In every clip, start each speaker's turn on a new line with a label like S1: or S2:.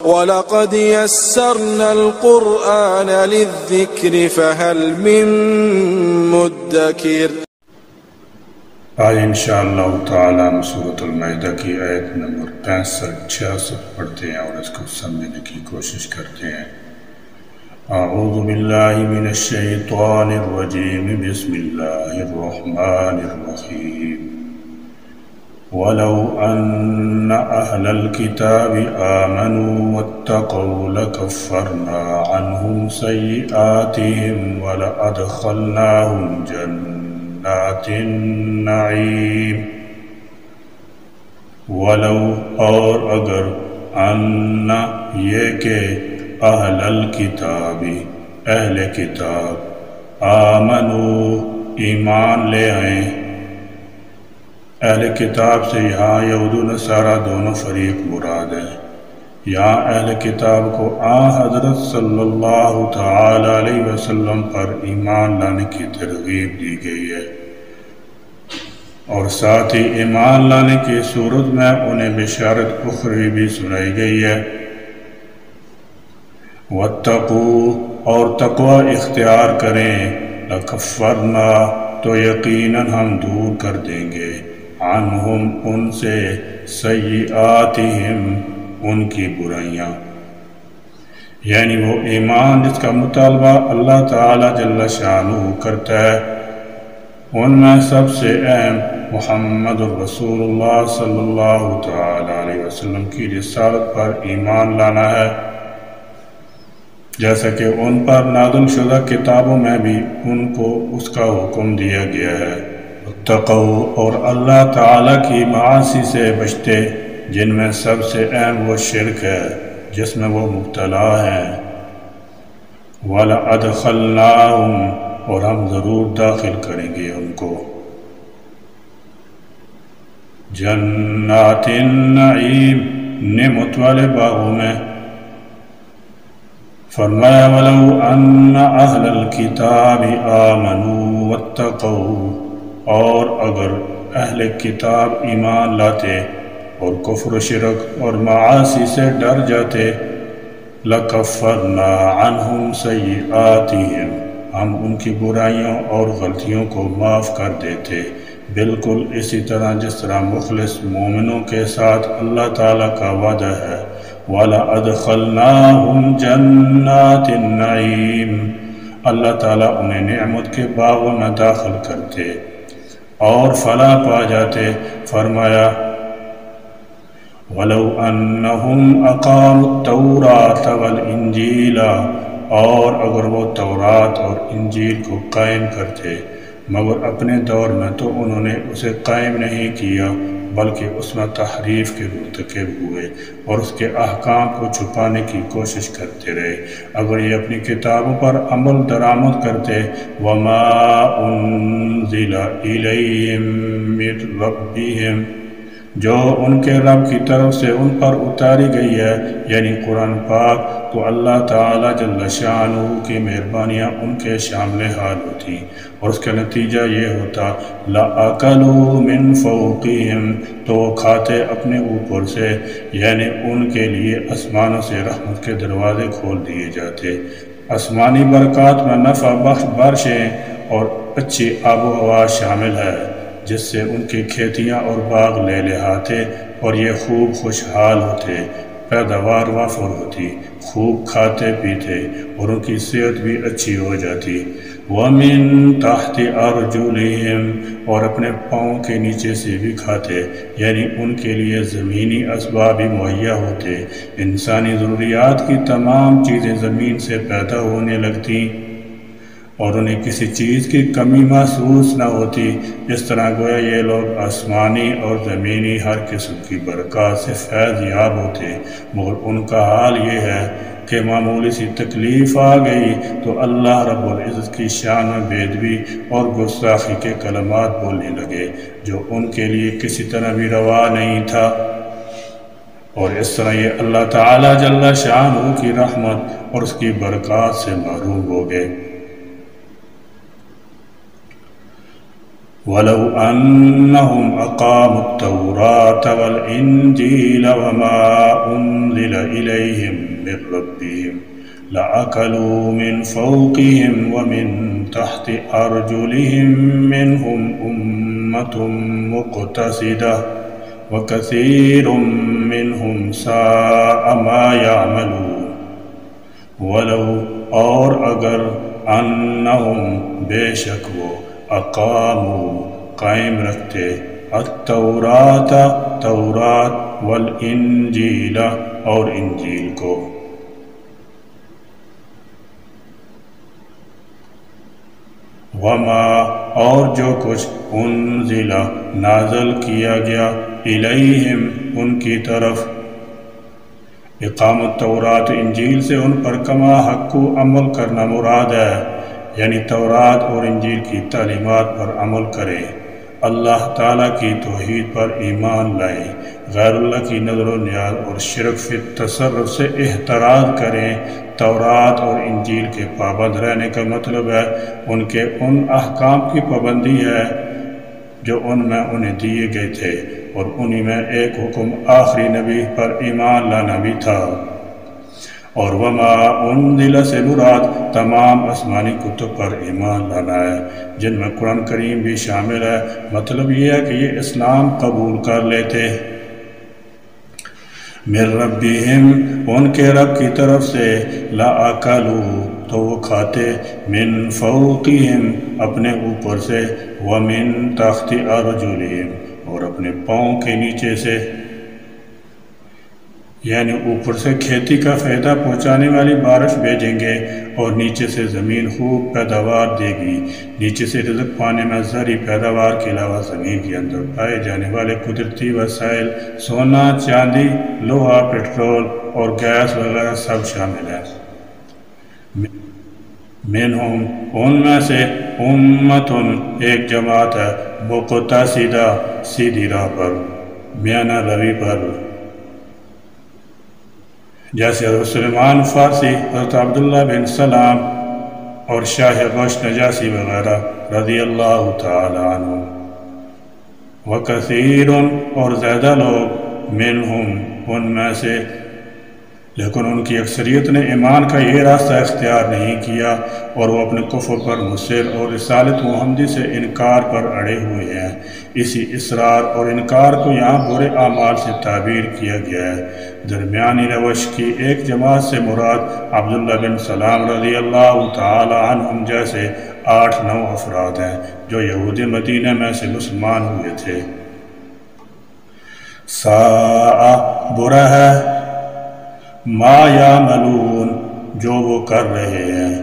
S1: وَلَقَدْ يَسَّرْنَا الْقُرْآنَ لِلذِّكْرِ فَهَلْ مِن مُدَّكِرٍ۔
S2: آج انشاءاللہ تعالی ہم سورۃ المائدہ کی آیت نمبر 65-66 پڑھتے ہیں اور اس کو سمجھنے کی کوشش کرتے ہیں۔ اعوذ باللہ من الشیطان الرجیم، بسم اللہ الرحمن الرحیم۔ وَلَوْ أَنَّ أَهْلَ الْكِتَابِ آمَنُوا وَاتَّقَوْا لَكَفَّرْنَا عَنْهُمْ سَيِّئَاتِهِمْ وَلَأَدْخَلْنَاهُمْ جَنَّاتِ النَّعِيمِ۔ وَلَوْ اور اگر أَنَّ یہ کہ اہل الکتاب اہل کتاب آمنوا ایمان لے آئیں۔ اہل کتاب سے یہاں یہود و نصارہ دونوں فریق مراد ہیں۔ یہاں اہل کتاب کو حضرت صلی اللہ تعالی علیہ وسلم پر ایمان لانے کی ترغیب دی گئی ہے، اور ساتھ ہی ایمان لانے کی صورت میں انہیں بشارت اخروی بھی سنائی گئی ہے۔ وَاتَّقُوا اور تقوی اختیار کریں، لَكَفَّرْنَا تو یقیناً ہم دور کر دیں گے، عنہم ان سے، سیئاتہم ان کی برائیاں، یعنی وہ ایمان جس کا مطالبہ اللہ تعالی جل شانہ کرتا ہے، ان میں سب سے اہم محمد الرسول اللہ صلی اللہ تعالی علیہ وسلم کی رسالت پر ایمان لانا ہے، جیسا کہ ان پر نازل شدہ کتابوں میں بھی ان کو اس کا حکم دیا گیا ہے۔ اتقوا اور اللہ تعالیٰ کی معاصی سے بچتے، جن میں سب سے اہم وہ شرک ہے جس میں وہ مبتلا ہیں۔ وَلَأَدْخَلْنَاهُمْ اور ہم ضرور داخل کریں گے ان کو، جنات النعیم نعمت والے باغوں میں۔ فرمایا وَلَوْ أَنَّ أَهْلَ الْكِتَابِ آمَنُوا وَاتَّقَوْا اور اگر اہل کتاب ایمان لاتے اور کفر و شرک اور معاصی سے ڈر جاتے، لَكَفَّرْنَا عَنْهُمْ سَيِّئَاتِهِمْ ہم ان کی برائیوں اور غلطیوں کو معاف کر دیتے، بالکل اسی طرح جس طرح مخلص مومنوں کے ساتھ اللہ تعالیٰ کا وعدہ ہے۔ وَلَأَدْخَلْنَاهُمْ جَنَّاتِ النَّعِيمِ اللہ تعالیٰ انہیں نعمت کے باغوں میں داخل کرتے اور فلاح پا جاتے۔ فرمایا وَلَوْ أَنَّهُمْ أَقَامُوا التَّوْرَاةَ وَالْإِنْجِيلَ اور اگر وہ تورات اور انجیل کو قائم کرتے، مگر اپنے دور میں تو انہوں نے اسے قائم نہیں کیا، بلکہ اس میں تحریف کے مرتکب ہوئے اور اس کے احکام کو چھپانے کی کوشش کرتے رہے۔ اگر یہ اپنی کتابوں پر عمل درآمد کرتے، وَمَا أُنزِلَ إِلَيْهِم مِّن رَّبِّهِمْ جو ان کے رب کی طرف سے ان پر اتاری گئی ہے، یعنی قرآن پاک، تو اللہ تعالی جل شانہ کی مہربانیاں ان کے شامل حال ہوتی، اور اس کا نتیجہ یہ ہوتا لَأَكَلُوا مِن فَوْقِهِمْ تو وہ کھاتے اپنے اوپر سے، یعنی ان کے لیے آسمانوں سے رحمت کے دروازے کھول دیے جاتے۔ آسمانی برکات میں نفع بخش بارشیں اور اچھی آب و ہوا شامل ہے، جس سے ان کی کھیتیاں اور باغ لے لہاتے اور یہ خوب خوشحال ہوتے، پیداوار وافر ہوتی، خوب کھاتے پیتے اور ان کی صحت بھی اچھی ہو جاتی۔ وَمِن تَحْتِ أَرْجُلِهِمْ اور اپنے پاؤں کے نیچے سے بھی کھاتے، یعنی ان کے لیے زمینی اسباب بھی مہیا ہوتے، انسانی ضروریات کی تمام چیزیں زمین سے پیدا ہونے لگتی اور انہیں کسی چیز کی کمی محسوس نہ ہوتی۔ اس طرح گویا یہ لوگ آسمانی اور زمینی ہر قسم کی برکات سے فیض یاب ہوتے، مگر ان کا حال یہ ہے کہ معمولی سی تکلیف آ گئی تو اللہ رب العزت کی شان میں بے ادبی اور گستاخی کے کلمات بولنے لگے، جو ان کے لیے کسی طرح بھی روا نہیں تھا، اور اس طرح یہ اللہ تعالی جل شانہ کی رحمت اور اس کی برکات سے محروم ہو گئے۔ ولو أنهم أقاموا التوراة والإنجيل وما أنزل إليهم من ربهم لأكلوا من فوقهم ومن تحت أرجلهم منهم أمة مقتصدة وكثير منهم ساء ما يعملون ولو اور اگر انہم بے شک وہ اقاموا قائم رکھتے التورات تورات والانجیل اور انجیل کو وما اور جو کچھ انزل نازل کیا گیا الیہم ان کی طرف اقامت تورات انجیل سے ان پر کما حق کو عمل کرنا مراد ہے یعنی تورات اور انجیل کی تعلیمات پر عمل کرے اللہ تعالیٰ کی توحید پر ایمان لائیں غیر اللہ کی نظر و نیاز اور شرک فی تصرف سے احتراز کریں تورات اور انجیل کے پابند رہنے کا مطلب ہے ان کے ان احکام کی پابندی ہے جو ان میں انہیں دیے گئے تھے اور انہی میں ایک حکم آخری نبی پر ایمان لانا بھی تھا اور وما انزل سے مراد تمام آسمانی کتب پر ایمان لانا ہے جن میں قرآن کریم بھی شامل ہے مطلب یہ ہے کہ یہ اسلام قبول کر لیتے من ربہم ان کے رب کی طرف سے لَأَكَلُوا تو وہ کھاتے من فوقہم اپنے اوپر سے ومن تحت ارجلہم اور اپنے پاؤں کے نیچے سے یعنی اوپر سے کھیتی کا فائدہ پہنچانے والی بارش بھیجیں گے اور نیچے سے زمین خوب پیداوار دے گی نیچے سے رزق پانے میں زرعی پیداوار کے علاوہ زمین کے اندر پائے جانے والے قدرتی وسائل سونا چاندی لوہا پٹرول اور گیس وغیرہ سب شامل ہیں منہم ان میں سے امتن ایک جماعت ہے مقتصدہ سیدھی راہ پر میانہ روی پر جیسے حضرت سلیمان فارسی حضرت عبداللہ بن سلام اور شاہ بش نجاسی وغیرہ رضی اللہ تعالی عنہ وکثیر اور زیادہ لوگ منہم ان میں سے لیکن ان کی اکثریت نے ایمان کا یہ راستہ اختیار نہیں کیا اور وہ اپنے کفر پر مصر اور رسالت محمدی سے انکار پر اڑے ہوئے ہیں اسی اصرار اور انکار کو یہاں برے اعمال سے تعبیر کیا گیا ہے درمیانی روش کی ایک جماعت سے مراد عبداللہ بن سلام رضی اللہ تعالی عنہم جیسے 8-9 افراد ہیں جو یہود مدینہ میں سے مسلمان ہوئے تھے ساء برا ہے ما یعملون جو وہ کر رہے ہیں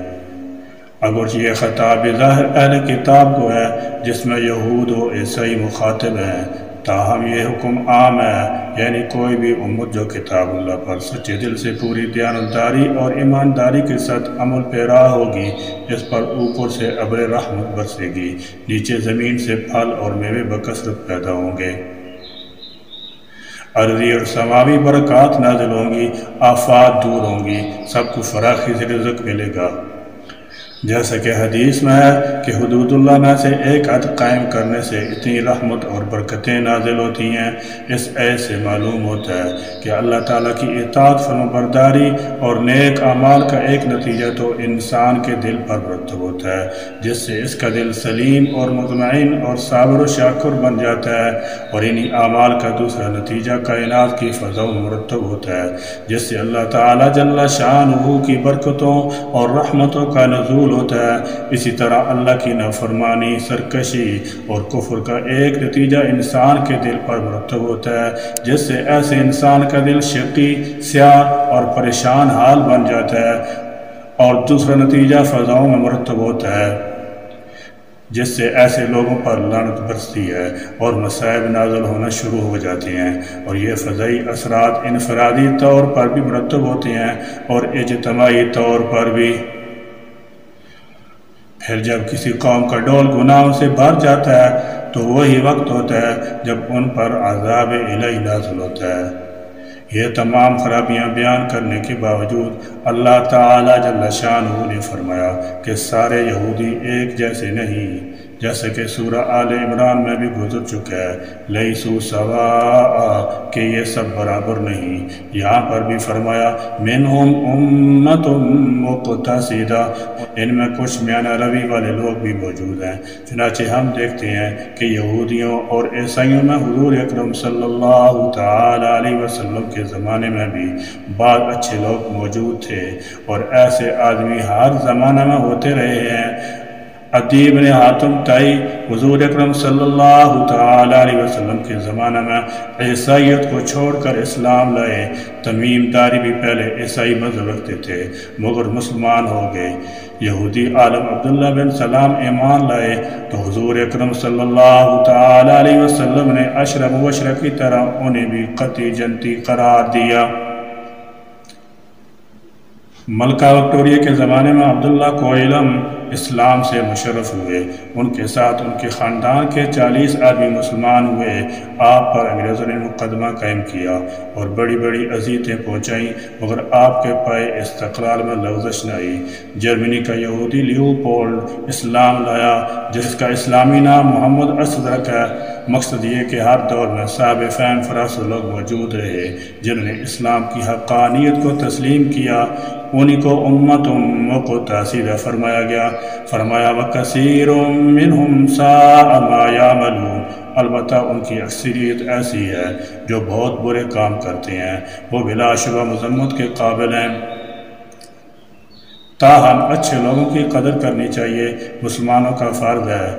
S2: اگرچہ یہ خطاب ظاہر اہل کتاب کو ہے جس میں یہود و عیسائی مخاطب ہیں تاہم یہ حکم عام ہے یعنی کوئی بھی امت جو کتاب اللہ پر سچے دل سے پوری دیانتداری اور ایمانداری کے ساتھ عمل پیرا ہوگی اس پر اوپر سے ابر رحمت برسے گی نیچے زمین سے پھل اور میوے بکثرت پیدا ہوں گے ارضی اور سماوی برکات نازل ہوں گی آفات دور ہوں گی سب کو فراخی سے رزق ملے گا جیسا کہ حدیث میں ہے کہ حدود اللہ میں سے ایک حد قائم کرنے سے اتنی رحمت اور برکتیں نازل ہوتی ہیں اس آیت سے معلوم ہوتا ہے کہ اللہ تعالیٰ کی اطاعت فرمانبرداری اور نیک اعمال کا ایک نتیجہ تو انسان کے دل پر مرتب ہوتا ہے جس سے اس کا دل سلیم اور مطمئن اور صابر و شاکر بن جاتا ہے اور انہی اعمال کا دوسرا نتیجہ کائنات کی فضا میں مرتب ہوتا ہے جس سے اللہ تعالیٰ جل شانہ کی برکتوں اور رحمتوں کا نزول ہوتا ہے اسی طرح اللہ کی نافرمانی سرکشی اور کفر کا ایک نتیجہ انسان کے دل پر مرتب ہوتا ہے جس سے ایسے انسان کا دل شقی سیاہ اور پریشان حال بن جاتا ہے اور دوسرا نتیجہ فضاؤں میں مرتب ہوتا ہے جس سے ایسے لوگوں پر لعنت برستی ہے اور مصائب نازل ہونا شروع ہو جاتے ہیں اور یہ فضائی اثرات انفرادی طور پر بھی مرتب ہوتے ہیں اور اجتماعی طور پر بھی پھر جب کسی قوم کا ڈول گناہوں سے بھر جاتا ہے تو وہی وقت ہوتا ہے جب ان پر عذاب الہی نازل ہوتا ہے یہ تمام خرابیاں بیان کرنے کے باوجود اللہ تعالیٰ جل شانہ نے فرمایا کہ سارے یہودی ایک جیسے نہیں جیسے کہ سورہ آل عمران میں بھی گزر چکا ہے، لیسو سواء، کہ یہ سب برابر نہیں۔ یہاں پر بھی فرمایا منہم امت مقتصدہ، ان میں کچھ میانہ روی والے لوگ بھی موجود ہیں۔ چنانچہ ہم دیکھتے ہیں کہ یہودیوں اور عیسائیوں میں حضور اکرم صلی اللہ تعالی علیہ وسلم کے زمانے میں بھی بعض اچھے لوگ موجود تھے، اور ایسے آدمی ہر زمانہ میں ہوتے رہے ہیں۔ عدی بن حاتم تائی حضور اکرم صلی اللہ تعالی علیہ وسلم کے زمانہ میں عیسائیت کو چھوڑ کر اسلام لائے۔ تمیم داری بھی پہلے عیسائی مذہب رکھتے تھے مگر مسلمان ہو گئے۔ یہودی عالم عبداللہ بن سلام ایمان لائے تو حضور اکرم صلی اللہ تعالی علیہ وسلم نے عشرہ مبشرہ کی طرح انہیں بھی قطعی جنتی قرار دیا۔ ملکہ وکٹوریہ کے زمانے میں عبداللہ کو علم اسلام سے مشرف ہوئے، ان کے ساتھ ان کے خاندان کے 40 آدمی مسلمان ہوئے۔ آپ پر انگریزوں نے مقدمہ قائم کیا اور بڑی بڑی اذیتیں پہنچائیں مگر آپ کے پائے استقلال میں لغزش نہ آئی۔ جرمنی کا یہودی لیوپولڈ اسلام لایا جس کا اسلامی نام محمد اسد رکھا۔ مقصد یہ کہ ہر دور میں صاحب فہم فراست لوگ موجود رہے جنہوں نے اسلام کی حقانیت کو تسلیم کیا، انہی کو امت مقتصدہ فرمایا گیا۔ فرمایا وَكَثِيرٌ مِّنْهُمْ سَاءَ مَا يَعْمَلُونَ، البتہ ان کی اکثریت ایسی ہے جو بہت برے کام کرتے ہیں، وہ بلا شبہ مذمت کے قابل ہیں۔ تاہم اچھے لوگوں کی قدر کرنی چاہیے۔ مسلمانوں کا فرض ہے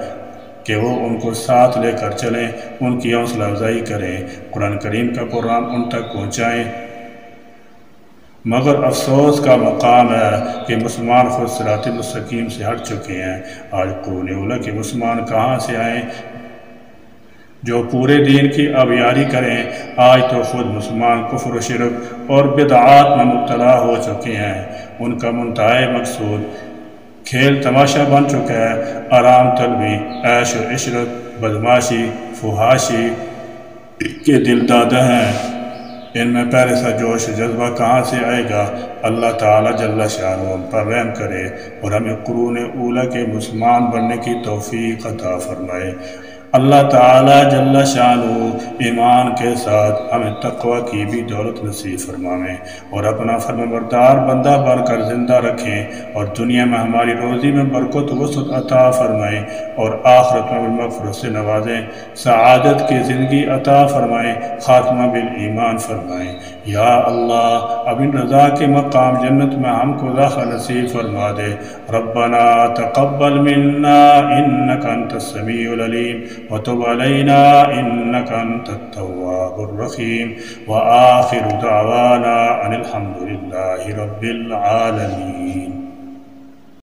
S2: کہ وہ ان کو ساتھ لے کر چلیں، ان کی حوصلہ افزائی کریں، قرآن کریم کا پیغام ان تک پہنچائیں۔ مگر افسوس کا مقام ہے کہ مسلمان خود صراط مستقیم سے ہٹ چکے ہیں۔ آج قرون اولیٰ کے مسلمان کہاں سے آئیں جو پورے دین کی آبیاری کریں؟ آج تو خود مسلمان کفر و شرک اور بدعات میں مبتلا ہو چکے ہیں۔ ان کا منتہی مقصود کھیل تماشا بن چکا ہے، آرام طلبی، عیش و عشرت، بدماشی، فحاشی کے دل دادہ ہیں۔ ان میں پہلے سا جوش جذبہ کہاں سے آئے گا؟ اللہ تعالیٰ جل شانہ ہم پر رحم کرے اور ہمیں قرون اولیٰ کے مسلمان بننے کی توفیق عطا فرمائے۔ اللہ تعالیٰ جل شانہ ایمان کے ساتھ ہمیں تقوی کی بھی دولت نصیب فرمائے اور اپنا فرمانبردار بندہ بن کر زندہ رکھیں، اور دنیا میں ہماری روزی میں برکت و وسعت عطا فرمائیں اور آخرت میں بالمغفرت سے نوازیں، سعادت کی زندگی عطا فرمائیں، خاتمہ بالایمان فرمائیں۔ یا اللہ اب ان رضا کے مقام جنت میں ہم کو داخلہ نصیب فرما دے۔ ربنا تقبل منا انک انت السمیع العلیم وتب علینا انک انت التواب الرحیم وآخر دعوانا ان الحمد للہ رب العالمین۔